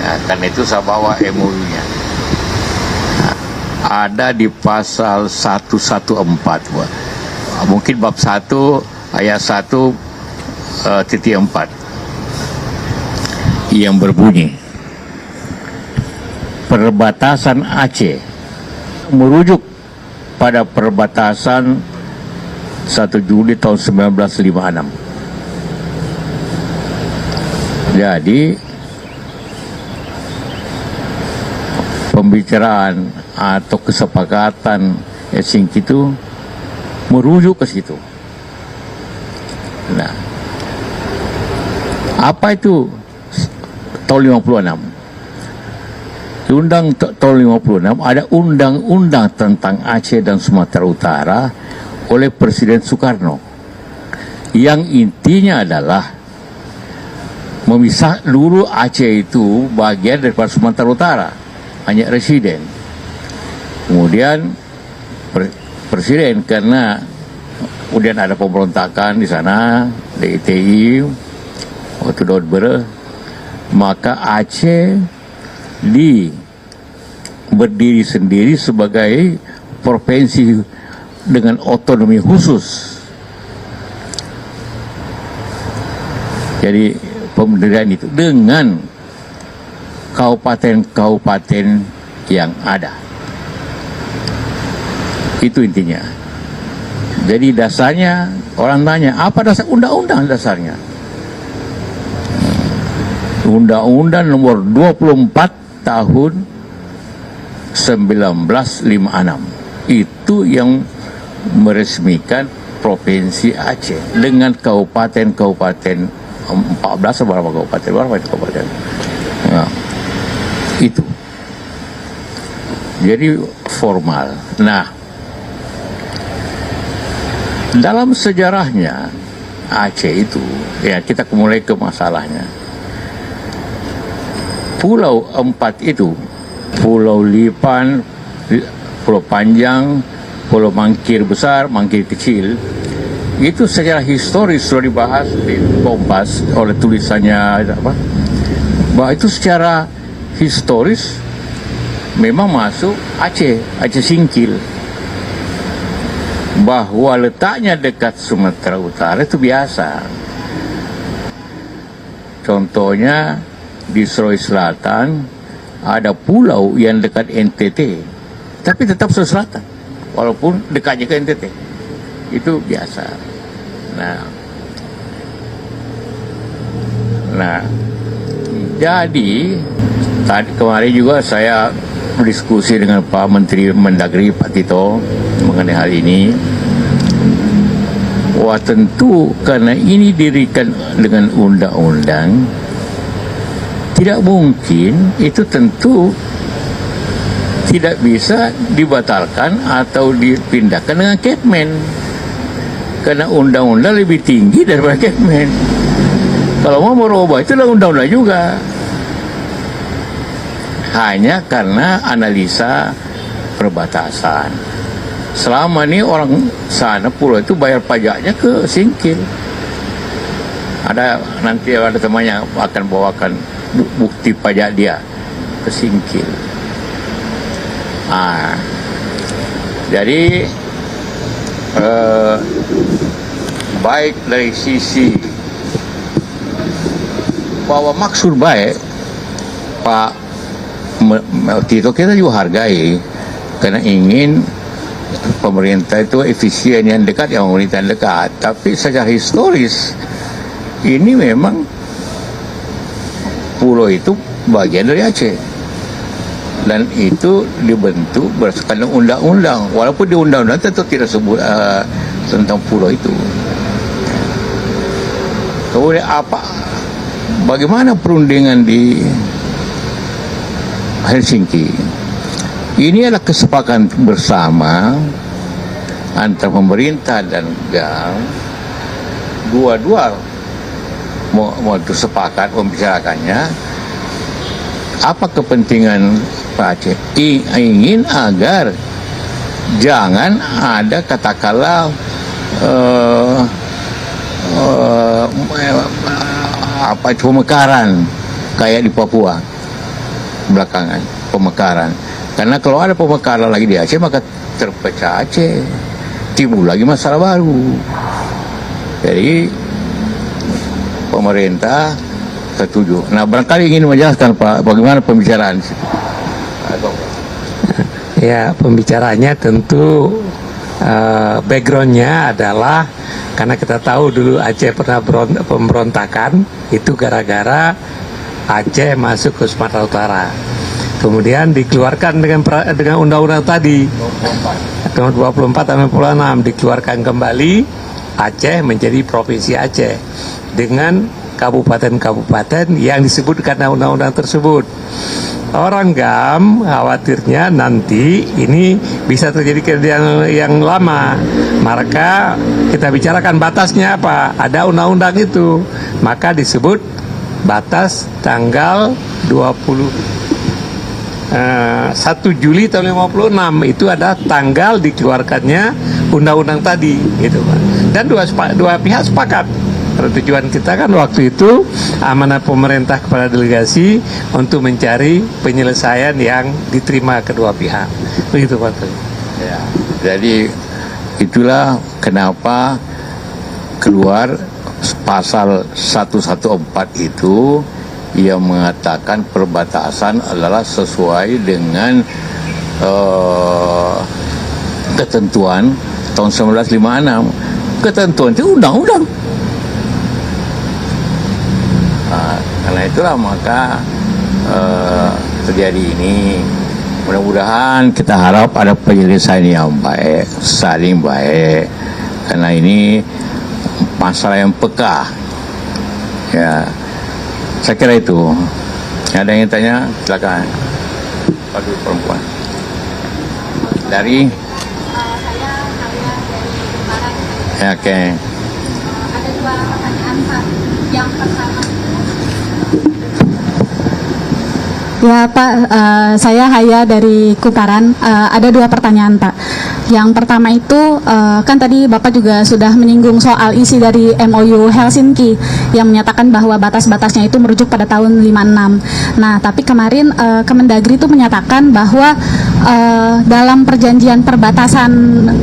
Ya, karena itu saya bawa MOU-nya. Ada di pasal 114, mungkin bab 1 ayat 1 titik 4 yang berbunyi, perbatasan Aceh merujuk pada perbatasan 1 Juli tahun 1956. Jadi pembicaraan atau kesepakatan Helsinki itu merujuk ke situ. Nah, apa itu tahun 56? Undang tahun 56 ada undang-undang tentang Aceh dan Sumatera Utara oleh Presiden Soekarno, yang intinya adalah memisah dulu Aceh itu bagian daripada Sumatera Utara, hanya residen. Kemudian Presiden, karena kemudian ada pemberontakan di sana, DITI, waktu Daud Bere, maka Aceh berdiri sendiri sebagai provinsi dengan otonomi khusus. Jadi pemerintahan itu dengan kabupaten-kabupaten yang ada. Itu intinya. Jadi dasarnya, orang tanya, apa dasar undang-undang dasarnya? Undang-Undang nomor 24 tahun 1956. Itu yang meresmikan Provinsi Aceh dengan kabupaten-kabupaten 14 berapa kabupaten ya, itu jadi formal. Nah, dalam sejarahnya Aceh itu, ya kita mulai ke masalahnya. Pulau 4 itu, Pulau Lipan, Pulau Panjang, Pulau Mangkir Besar, Mangkir Kecil, itu secara historis sudah dibahas di Kompas oleh tulisannya apa, bahwa itu secara historis memang masuk Aceh Singkil, bahwa letaknya dekat Sumatera Utara itu biasa. Contohnya di Sulawesi Selatan ada pulau yang dekat NTT, tapi tetap Sulawesi Selatan walaupun dekatnya ke NTT, itu biasa. Nah, jadi tadi kemarin juga saya berdiskusi dengan Pak Menteri Mendagri Pak Tito mengenai hal ini. Wah, tentu karena ini didirikan dengan undang-undang, tidak mungkin itu tentu tidak bisa dibatalkan atau dipindahkan dengan Kepmen. Karena undang-undang lebih tinggi daripada Kepmen. Kalau mau merubah itu adalah undang-undang juga. Hanya karena analisa perbatasan. Selama ini orang sana pulau itu bayar pajaknya ke Singkil. Nanti ada temannya akan bawakan bukti pajak dia ke Singkil. Jadi baik dari sisi bahwa maksud baik Pak Tito kita juga hargai, karena ingin pemerintah itu efisien yang dekat, yang pemerintah yang dekat. Tapi secara historis ini memang pulau itu bagian dari Aceh, dan itu dibentuk berdasarkan undang-undang, walaupun di undang-undang tetap tidak sebut tentang pulau itu. Kemudian bagaimana perundingan di Helsinki? Ini adalah kesepakatan bersama antara pemerintah dan negara. Dua-dua mau sepakat membicarakannya. Apa kepentingan Pak Aceh? Ingin agar jangan ada katakanlah pemekaran kayak di Papua. belakangan pemekaran. Karena kalau ada pemekaran lagi di Aceh maka terpecah Aceh, timbul lagi masalah baru. Jadi pemerintah setuju. Nah, barangkali ingin menjelaskan Pak, bagaimana pembicaraan? Ya, pembicaranya tentu backgroundnya adalah karena kita tahu dulu Aceh pernah pemberontakan, itu gara-gara Aceh masuk ke Sumatera Utara. Kemudian dikeluarkan dengan undang-undang tadi nomor 24 tahun 96 dikeluarkan kembali, Aceh menjadi provinsi Aceh dengan kabupaten-kabupaten yang disebut karena undang-undang tersebut. Orang GAM khawatirnya nanti ini bisa terjadi kejadian yang lama. Maka kita bicarakan batasnya apa? Ada undang-undang itu. Maka disebut batas tanggal 1 Juli tahun 56 itu ada tanggal dikeluarkannya undang-undang tadi, gitu Pak. Dan dua pihak sepakat. Tujuan kita kan waktu itu amanah pemerintah kepada delegasi untuk mencari penyelesaian yang diterima kedua pihak. Begitu Pak. Ya, jadi itulah kenapa keluar pasal 114 itu yang mengatakan perbatasan adalah sesuai dengan ketentuan tahun 1956. Ketentuan itu undang-undang. Karena itulah maka terjadi ini. Mudah-mudahan kita harap ada penyelesaian yang baik, saling baik. Karena ini masalah yang peka. Ya, saya kira itu. Ada yang ingin tanya? Silakan. Pak perempuan. Dari? Saya dari Barat. Ya, oke. Ada dua pertanyaan Pak. Yang pertama. Ya Pak, saya Haya dari Kuparan. Ada dua pertanyaan Pak. Yang pertama itu kan tadi Bapak juga sudah menyinggung soal isi dari MOU Helsinki yang menyatakan bahwa batas-batasnya itu merujuk pada tahun 56. Nah, tapi kemarin Kemendagri itu menyatakan bahwa dalam perjanjian perbatasan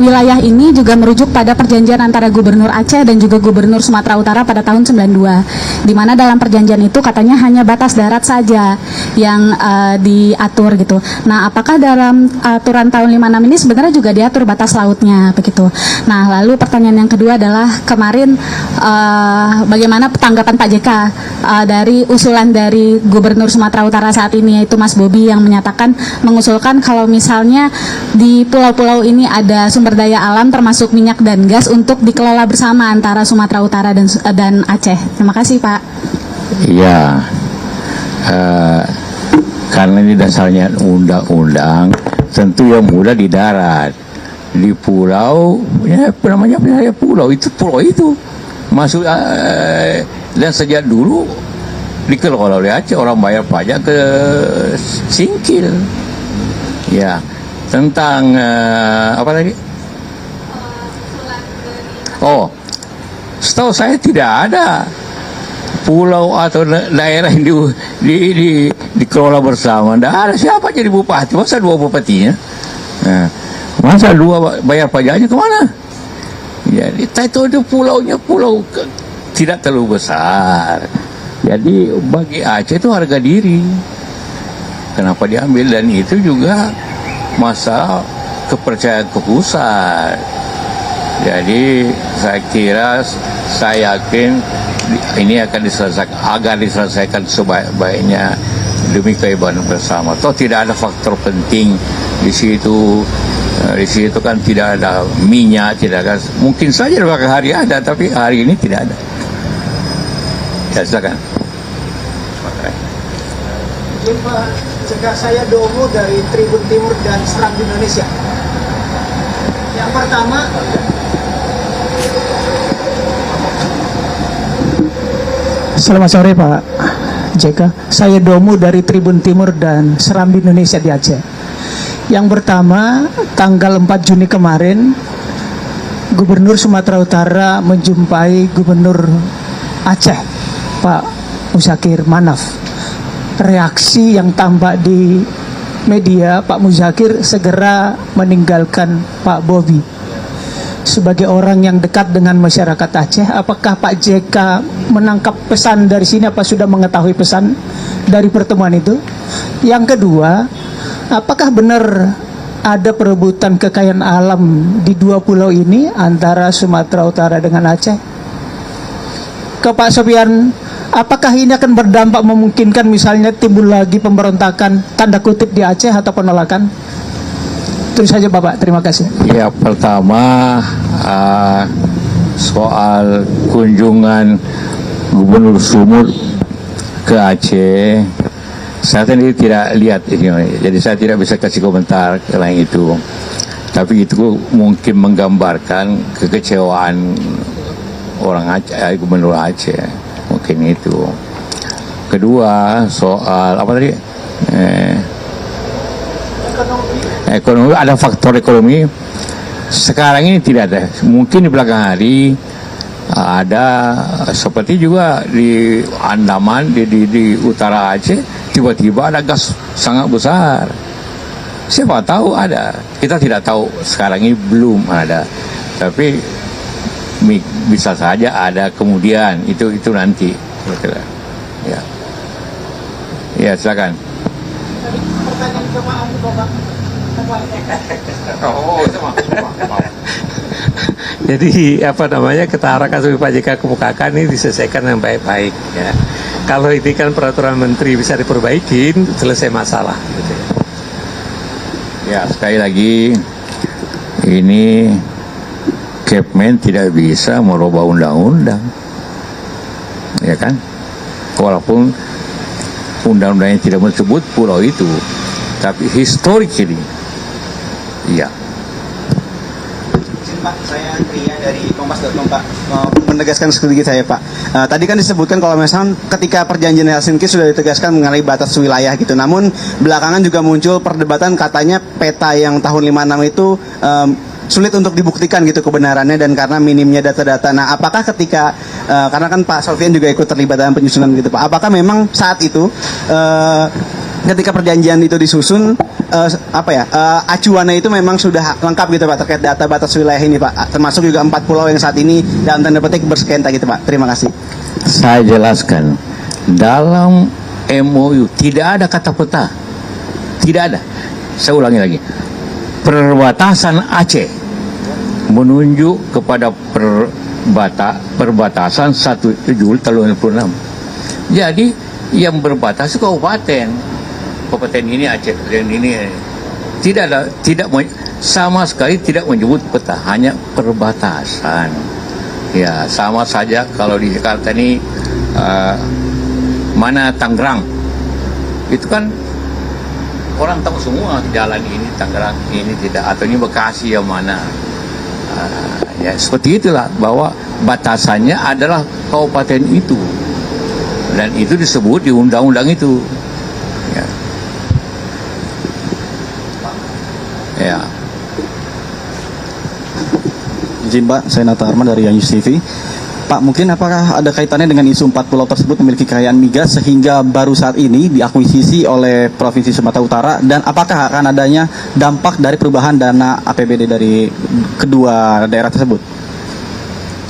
wilayah ini juga merujuk pada perjanjian antara Gubernur Aceh dan juga Gubernur Sumatera Utara pada tahun 92. Di mana dalam perjanjian itu katanya hanya batas darat saja yang diatur gitu. Nah, apakah dalam aturan tahun 56 ini sebenarnya juga diatur batas lautnya begitu. Nah, lalu pertanyaan yang kedua adalah kemarin bagaimana tanggapan Pak JK dari usulan dari Gubernur Sumatera Utara saat ini, yaitu Mas Bobi, yang menyatakan mengusulkan kalau misalnya di pulau-pulau ini ada sumber daya alam termasuk minyak dan gas untuk dikelola bersama antara Sumatera Utara dan Aceh. Terima kasih Pak. Iya. Karena ini dasarnya undang-undang, tentu yang mudah di darat. Di pulau, ya namanya pulau itu masuk dan sejak dulu dikelola oleh Aceh, orang bayar pajak ke Singkil. Ya, tentang apa lagi? Oh, setahu saya tidak ada pulau atau daerah yang dikelola bersama. Tidak ada. Siapa jadi bupati? Masa dua bupatinya? Nah, masa dua bayar pajaknya kemana? Jadi itu pulaunya tidak terlalu besar. Jadi bagi Aceh itu harga diri. Kenapa diambil? Dan itu juga masalah kepercayaan ke pusat. Jadi saya yakin ini akan diselesaikan sebaik-baiknya demi keibadah bersama. Toh tidak ada faktor penting di situ. Di situ kan tidak ada minyak, tidak ada. Mungkin saja beberapa hari ada, tapi hari ini tidak ada. Ya, silakan. Izin Pak, cegah saya Domo dari Tribun Timur dan Serambi Indonesia. Yang pertama, selamat sore Pak JK. Saya Domo dari Tribun Timur dan Serambi Indonesia di Aceh. Yang pertama, tanggal 4 Juni kemarin, Gubernur Sumatera Utara menjumpai Gubernur Aceh, Pak Musakir Manaf. reaksi yang tampak di media, Pak Muzakir segera meninggalkan Pak Bobi. Sebagai orang yang dekat dengan masyarakat Aceh, apakah Pak JK menangkap pesan dari sini, apa sudah mengetahui pesan dari pertemuan itu? Yang kedua, apakah benar ada perebutan kekayaan alam di dua pulau ini antara Sumatera Utara dengan Aceh? Ke Pak Sofian, apakah ini akan berdampak memungkinkan misalnya timbul lagi pemberontakan tanda kutip di Aceh atau penolakan? Terus saja Bapak, terima kasih. Ya, pertama soal kunjungan Gubernur Sumut ke Aceh, saya sendiri tidak lihat ini, jadi saya tidak bisa kasih komentar lain itu. Tapi itu mungkin menggambarkan kekecewaan orang Aceh, Gubernur Aceh, mungkin itu. Kedua, soal apa tadi? Ekonomi, ada faktor ekonomi. Sekarang ini tidak ada. Mungkin di belakang hari ada, seperti juga di Andaman, di utara Aceh, tiba-tiba ada gas sangat besar. Siapa tahu ada. Kita tidak tahu, sekarang ini belum ada. Tapi bisa saja ada kemudian, itu nanti. Ya, ya silakan. Jadi apa namanya, ketara kasus Pak JK kemukakan ini diselesaikan dengan baik-baik ya. Kalau ini kan peraturan menteri bisa diperbaiki, selesai masalah gitu ya. Ya, sekali lagi ini Kepmen tidak bisa merubah undang-undang, ya kan? Walaupun undang-undangnya tidak menyebut pulau itu, tapi historically, iya. Pak, saya Ria dari Kompas.com, Pak. Menegaskan sedikit saya, Pak. Tadi kan disebutkan kalau misalnya ketika perjanjian Helsinki sudah ditegaskan mengenai batas wilayah gitu. Namun belakangan juga muncul perdebatan, katanya peta yang tahun 56 itu sulit untuk dibuktikan gitu kebenarannya, dan karena minimnya data-data. Nah, apakah ketika karena kan Pak Sofian juga ikut terlibat dalam penyusunan gitu, Pak. Apakah memang saat itu ketika perjanjian itu disusun acuannya itu memang sudah lengkap gitu Pak terkait data batas wilayah ini Pak, termasuk juga 4 pulau yang saat ini dalam tanda petik bersekenta gitu Pak. Terima kasih. Saya jelaskan, dalam MOU tidak ada kata peta, tidak ada. Saya ulangi lagi, perbatasan Aceh menunjuk kepada perbatasan 1 Juli tahun 1966. Jadi yang berbatas kabupaten ini Aceh, dan ini tidak ada, sama sekali tidak menyebut peta, hanya perbatasan. Ya, sama saja kalau di Jakarta ini mana Tangerang, itu kan orang tahu semua jalan ini Tangerang, ini tidak, atau ini Bekasi yang mana. Ya seperti itulah, bahwa batasannya adalah kabupaten itu, dan itu disebut di undang-undang itu. Ya. Ya. Izin Pak, saya Nata Arman dari Yanyus TV. Pak, mungkin apakah ada kaitannya dengan isu 4 pulau tersebut memiliki kekayaan migas sehingga baru saat ini diakuisisi oleh Provinsi Sumatera Utara, dan apakah akan adanya dampak dari perubahan dana APBD dari kedua daerah tersebut?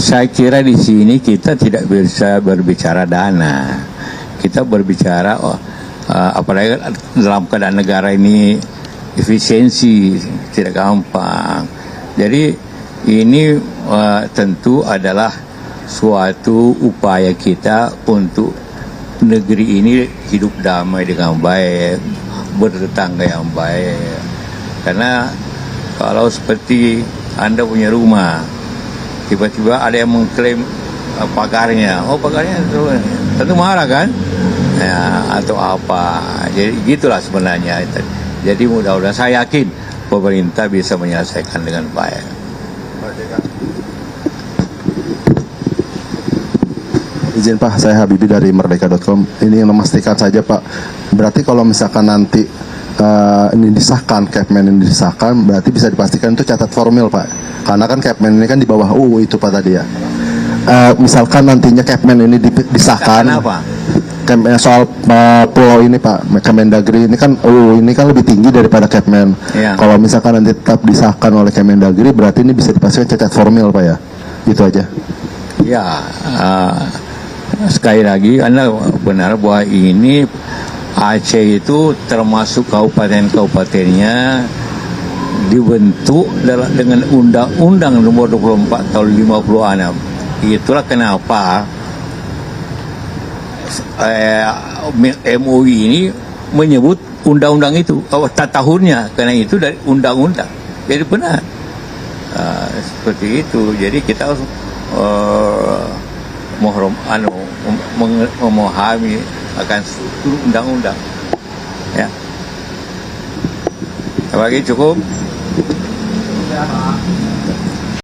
Saya kira di sini kita tidak bisa berbicara dana. Kita berbicara apalagi dalam keadaan negara ini efisiensi tidak gampang. Jadi ini tentu adalah suatu upaya kita untuk negeri ini hidup damai dengan baik, bertetangga yang baik. Karena kalau seperti Anda punya rumah, tiba-tiba ada yang mengklaim pagarnya, pagarnya tentu marah kan, ya, atau apa. Jadi gitulah sebenarnya. Jadi mudah-mudahan, saya yakin pemerintah bisa menyelesaikan dengan baik. Izin Pak, saya Habibi dari Merdeka.com. Ini yang memastikan saja Pak, berarti kalau misalkan nanti ini disahkan, Kepmen ini disahkan, berarti bisa dipastikan itu catat formil Pak. Karena kan Kepmen ini kan di bawah UU itu Pak tadi ya. Misalkan nantinya Kepmen ini disahkan. Apa? soal pulau ini Pak, Kemendagri ini kan ini kan lebih tinggi daripada Kepmen. Ya. Kalau misalkan nanti tetap disahkan oleh Kemendagri, berarti ini bisa dipastikan cacat formil Pak ya? Itu aja. Ya, sekali lagi Anda benar bahwa ini Aceh itu termasuk kabupaten-kabupatennya dibentuk dengan Undang-Undang Nomor 24 Tahun 56. Itulah kenapa MUI ini menyebut undang-undang itu tahunnya, karena itu dari undang-undang. Jadi benar seperti itu. Jadi kita harus memahami akan struktur undang-undang. Ya. Apalagi cukup?